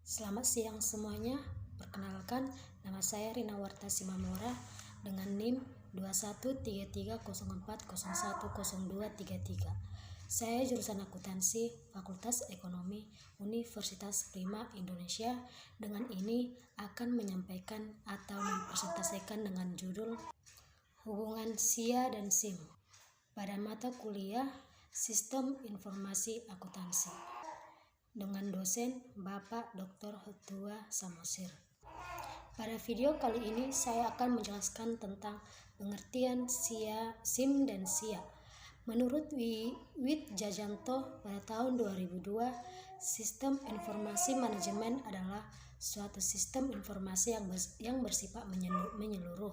Selamat siang semuanya. Perkenalkan, nama saya Rina Warta Simamora dengan NIM 213304010233. Saya jurusan akuntansi Fakultas Ekonomi Universitas Prima Indonesia. Dengan ini akan menyampaikan atau mempresentasikan dengan judul Hubungan SIA dan SIM pada mata kuliah Sistem Informasi Akuntansi dengan dosen Bapak Dr. Hutua Samosir. Pada video kali ini saya akan menjelaskan tentang pengertian SIM dan SIA. Menurut Widjajanto pada tahun 2002, sistem informasi manajemen adalah suatu sistem informasi yang bersifat menyeluruh,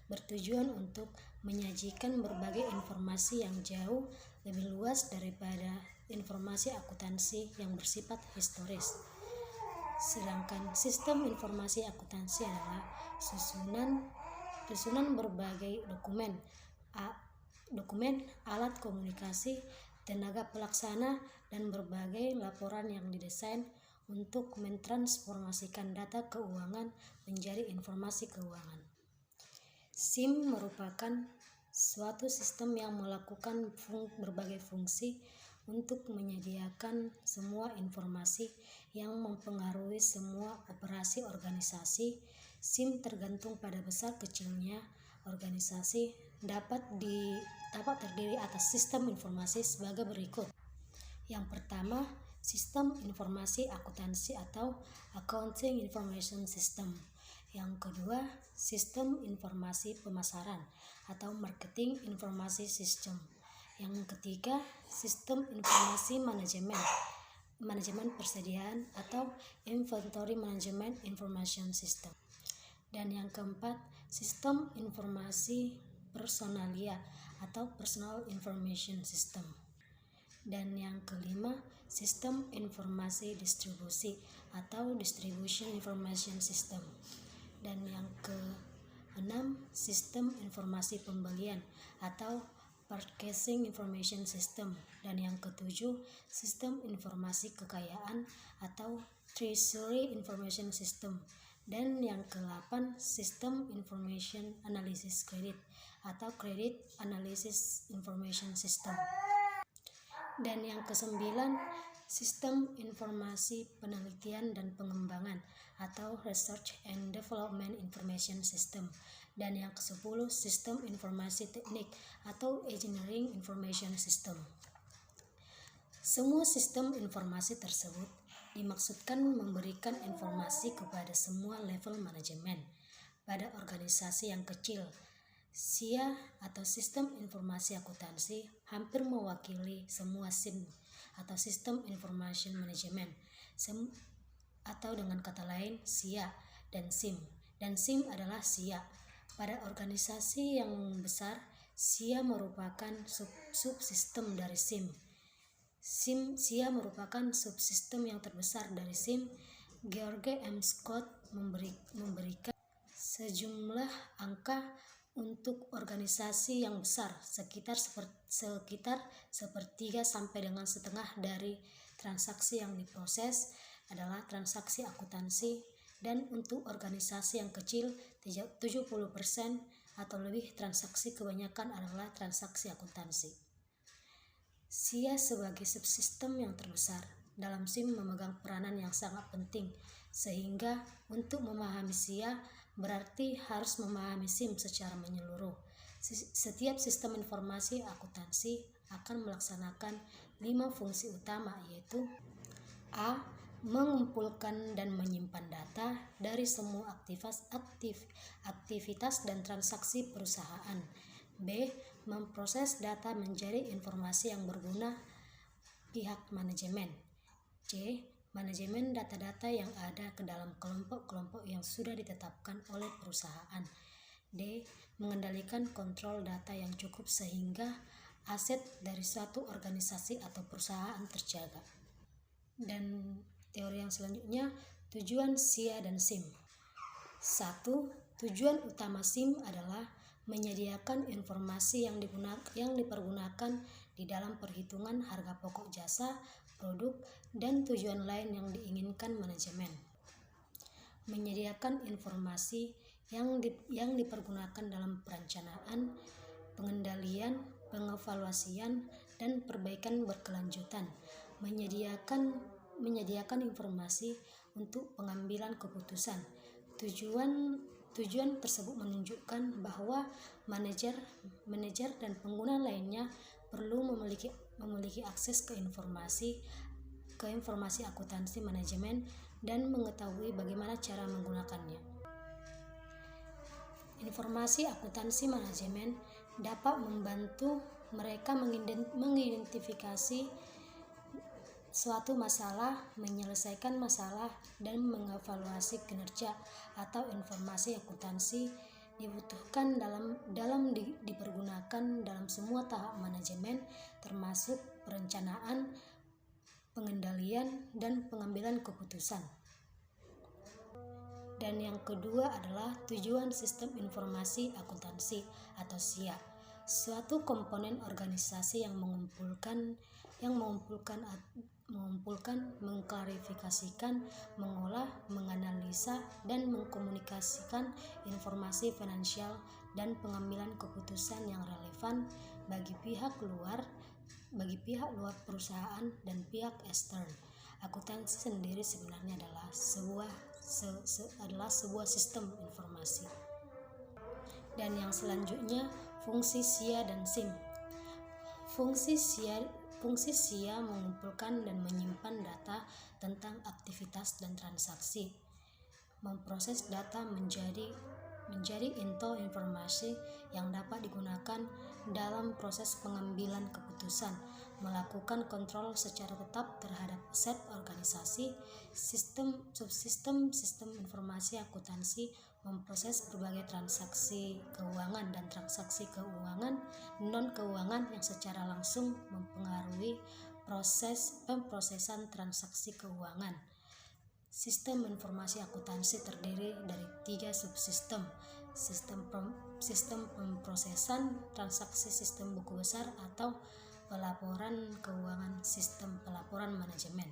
bertujuan untuk menyajikan berbagai informasi yang jauh lebih luas daripada informasi akuntansi yang bersifat historis. Sedangkan sistem informasi akuntansi adalah susunan berbagai dokumen, alat komunikasi, tenaga pelaksana, dan berbagai laporan yang didesain untuk mentransformasikan data keuangan menjadi informasi keuangan. SIM merupakan suatu sistem yang melakukan berbagai fungsi untuk menyediakan semua informasi yang mempengaruhi semua operasi organisasi. SIM tergantung pada besar kecilnya organisasi dapat terdiri atas sistem informasi sebagai berikut. Yang pertama, sistem informasi akuntansi atau Accounting Information System. Yang kedua, sistem informasi pemasaran atau Marketing Informasi System. Yang ketiga, sistem informasi manajemen persediaan atau Inventory Management Information System. Dan yang keempat, sistem informasi personalia atau Personal Information System. Dan yang kelima, sistem informasi distribusi atau Distribution Information System. Dan yang keenam, sistem informasi pembelian atau Purchasing Information System. Dan yang ketujuh, sistem informasi kekayaan atau Treasury Information System. Dan yang ke-8, sistem Information Analysis Credit atau Credit Analysis Information System. Dan yang ke-9, sistem informasi penelitian dan pengembangan atau Research and Development Information System. Dan yang ke-10, sistem informasi teknik atau Engineering Information System. Semua sistem informasi tersebut dimaksudkan memberikan informasi kepada semua level manajemen. Pada organisasi yang kecil, SIA atau Sistem Informasi Akuntansi hampir mewakili semua SIM atau Sistem Information Management, atau dengan kata lain SIA dan SIM. Dan SIM adalah SIA. Pada organisasi yang besar, SIA merupakan subsistem dari SIM. SIA merupakan subsistem yang terbesar dari SIM. George M. Scott memberikan sejumlah angka untuk organisasi yang besar, sekitar sepertiga sampai dengan setengah dari transaksi yang diproses adalah transaksi akuntansi, dan untuk organisasi yang kecil 70% atau lebih transaksi kebanyakan adalah transaksi akuntansi. SIA sebagai subsistem yang terbesar dalam SIM memegang peranan yang sangat penting, sehingga untuk memahami SIA berarti harus memahami SIM secara menyeluruh. Setiap sistem informasi akuntansi akan melaksanakan 5 fungsi utama, yaitu A. Mengumpulkan dan menyimpan data dari semua aktivitas dan transaksi perusahaan. B. Memproses data menjadi informasi yang berguna pihak manajemen. C. Manajemen data-data yang ada ke dalam kelompok-kelompok yang sudah ditetapkan oleh perusahaan. D. Mengendalikan kontrol data yang cukup sehingga aset dari suatu organisasi atau perusahaan terjaga. Dan teori yang selanjutnya, tujuan SIA dan SIM. 1. Tujuan utama SIM adalah menyediakan informasi yang dipergunakan di dalam perhitungan harga pokok jasa, produk, dan tujuan lain yang diinginkan manajemen. menyediakan informasi yang dipergunakan dalam perencanaan, pengendalian, pengevaluasian, dan perbaikan berkelanjutan, menyediakan informasi untuk pengambilan keputusan. Tujuan tersebut menunjukkan bahwa manajer dan pengguna lainnya perlu memiliki akses ke informasi akuntansi manajemen dan mengetahui bagaimana cara menggunakannya. Informasi akuntansi manajemen dapat membantu mereka mengidentifikasi suatu masalah, menyelesaikan masalah, dan mengevaluasi kinerja atau informasi akuntansi dibutuhkan dipergunakan dalam semua tahap manajemen, termasuk perencanaan, pengendalian, dan pengambilan keputusan. Dan yang kedua adalah tujuan sistem informasi akuntansi atau SIA, suatu komponen organisasi yang mengumpulkan, mengklarifikasikan, mengolah, menganalisa, dan mengkomunikasikan informasi finansial dan pengambilan keputusan yang relevan bagi pihak luar perusahaan dan pihak ekstern. Akuntansi sendiri sebenarnya adalah sebuah sistem informasi. Dan yang selanjutnya, fungsi SIA dan SIM. Fungsi SIA mengumpulkan dan menyimpan data tentang aktivitas dan transaksi, memproses data menjadi info informasi yang dapat digunakan dalam proses pengambilan keputusan, melakukan kontrol secara tetap terhadap aset organisasi. Subsistem informasi akuntansi memproses berbagai transaksi keuangan dan transaksi keuangan non-keuangan yang secara langsung mempengaruhi proses pemrosesan transaksi keuangan. Sistem informasi akuntansi terdiri dari 3 subsistem: sistem pemrosesan transaksi, sistem buku besar atau pelaporan keuangan, sistem pelaporan manajemen.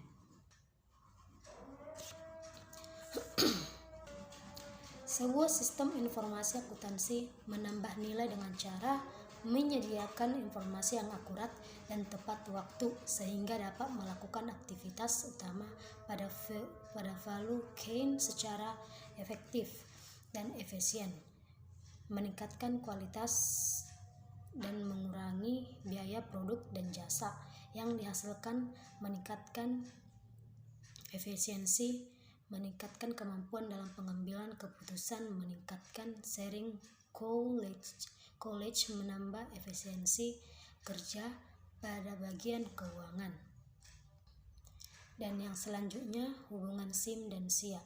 Sebuah sistem informasi akuntansi menambah nilai dengan cara menyediakan informasi yang akurat dan tepat waktu sehingga dapat melakukan aktivitas utama pada value chain secara efektif dan efisien, meningkatkan kualitas dan mengurangi biaya produk dan jasa yang dihasilkan, meningkatkan efisiensi, meningkatkan kemampuan dalam pengambilan keputusan, meningkatkan sharing knowledge, menambah efisiensi kerja pada bagian keuangan. Dan yang selanjutnya, hubungan SIM dan SIA.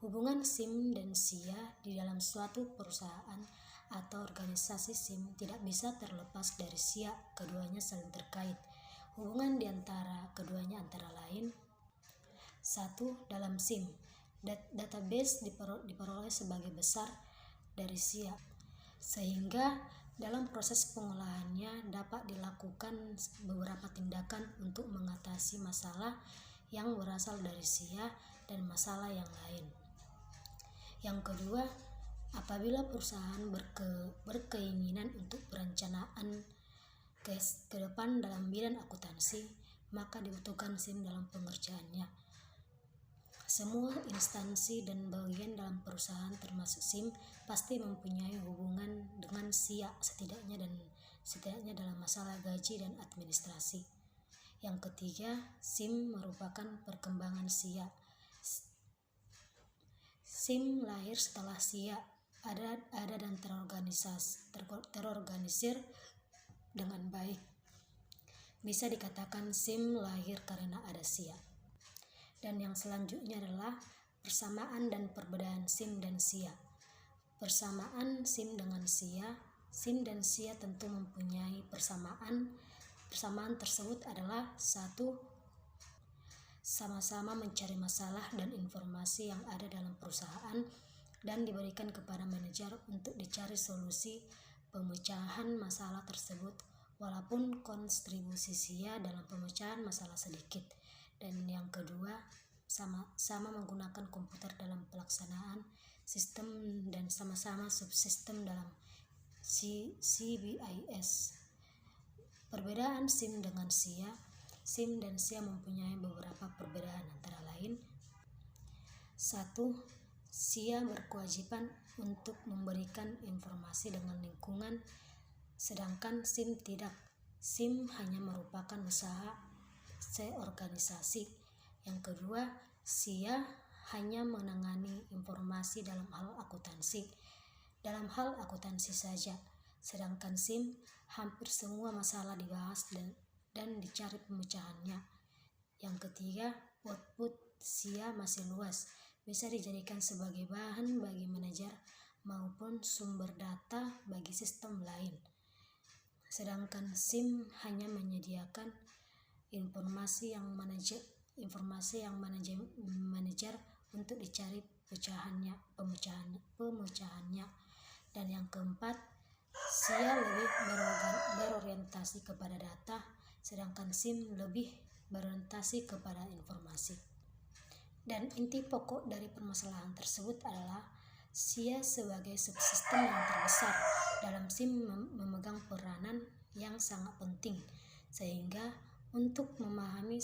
Hubungan SIM dan SIA di dalam suatu perusahaan atau organisasi SIM tidak bisa terlepas dari SIA. Keduanya saling terkait. Hubungan di antara keduanya antara lain: 1. Dalam SIM, database diperoleh sebagai besar dari SIA, sehingga dalam proses pengolahannya dapat dilakukan beberapa tindakan untuk mengatasi masalah yang berasal dari SIA dan masalah yang lain. Yang kedua, apabila perusahaan berkeinginan untuk perencanaan ke depan dalam bidang akuntansi, maka dibutuhkan SIM dalam pengerjaannya. Semua instansi dan bagian dalam perusahaan termasuk SIM pasti mempunyai hubungan dengan SIA setidaknya dalam masalah gaji dan administrasi. Yang ketiga, SIM merupakan perkembangan SIA. SIM lahir setelah SIA ada dan terorganisir dengan baik. Bisa dikatakan SIM lahir karena ada SIA. Dan yang selanjutnya adalah persamaan dan perbedaan SIM dan SIA. Persamaan SIM dengan SIA. SIM dan SIA tentu mempunyai persamaan. Persamaan tersebut adalah: 1. Sama-sama mencari masalah dan informasi yang ada dalam perusahaan dan diberikan kepada manajer untuk dicari solusi pemecahan masalah tersebut, walaupun kontribusi SIA dalam pemecahan masalah sedikit. Dan yang kedua, sama menggunakan komputer dalam pelaksanaan sistem dan sama-sama subsistem dalam CBIS. Perbedaan SIM dengan SIA. SIM dan SIA mempunyai beberapa perbedaan, antara lain: 1. SIA berkewajiban untuk memberikan informasi dengan lingkungan, sedangkan SIM tidak. SIM hanya merupakan usaha seorganisasi. Yang kedua, SIA hanya menangani informasi dalam hal akuntansi saja, sedangkan SIM hampir semua masalah dibahas dan dicari pemecahannya. Yang ketiga, output SIA masih luas, bisa dijadikan sebagai bahan bagi manajer maupun sumber data bagi sistem lain. Sedangkan SIM hanya menyediakan informasi yang manajer untuk dicari pemecahannya. Dan yang keempat, SIA lebih berorientasi kepada data, sedangkan SIM lebih berorientasi kepada informasi. Dan inti pokok dari permasalahan tersebut adalah SIA sebagai subsistem yang terbesar dalam SIM memegang peranan yang sangat penting, sehingga untuk memahami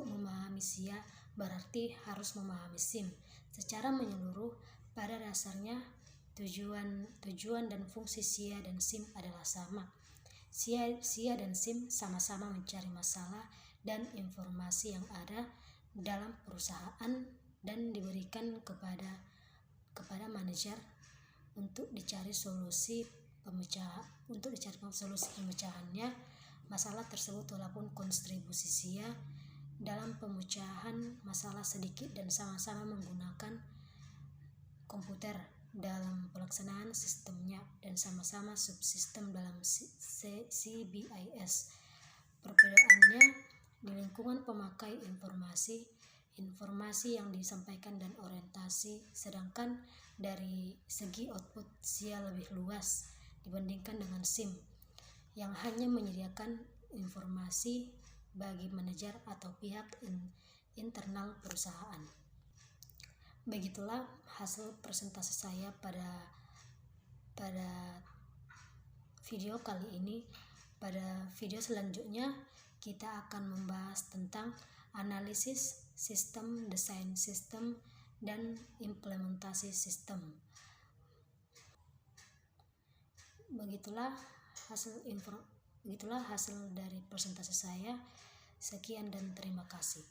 memahami SIA berarti harus memahami SIM secara menyeluruh. Pada dasarnya tujuan dan fungsi SIA dan SIM adalah sama. SIA dan SIM sama-sama mencari masalah dan informasi yang ada dalam perusahaan dan diberikan kepada manajer untuk dicari solusi pemecahannya masalah tersebut, walaupun kontribusi SIA dalam pemecahan masalah sedikit dan sama-sama menggunakan komputer dalam pelaksanaan sistemnya dan sama-sama subsistem dalam CBIS. Perbedaannya di lingkungan pemakai informasi yang disampaikan dan orientasi, sedangkan dari segi output SIA lebih luas dibandingkan dengan SIM yang hanya menyediakan informasi bagi manajer atau pihak internal perusahaan. Begitulah hasil presentasi saya pada video kali ini. Pada video selanjutnya kita akan membahas tentang analisis sistem, desain sistem, dan implementasi sistem. Begitulah hasil dari presentasi saya. Sekian dan terima kasih.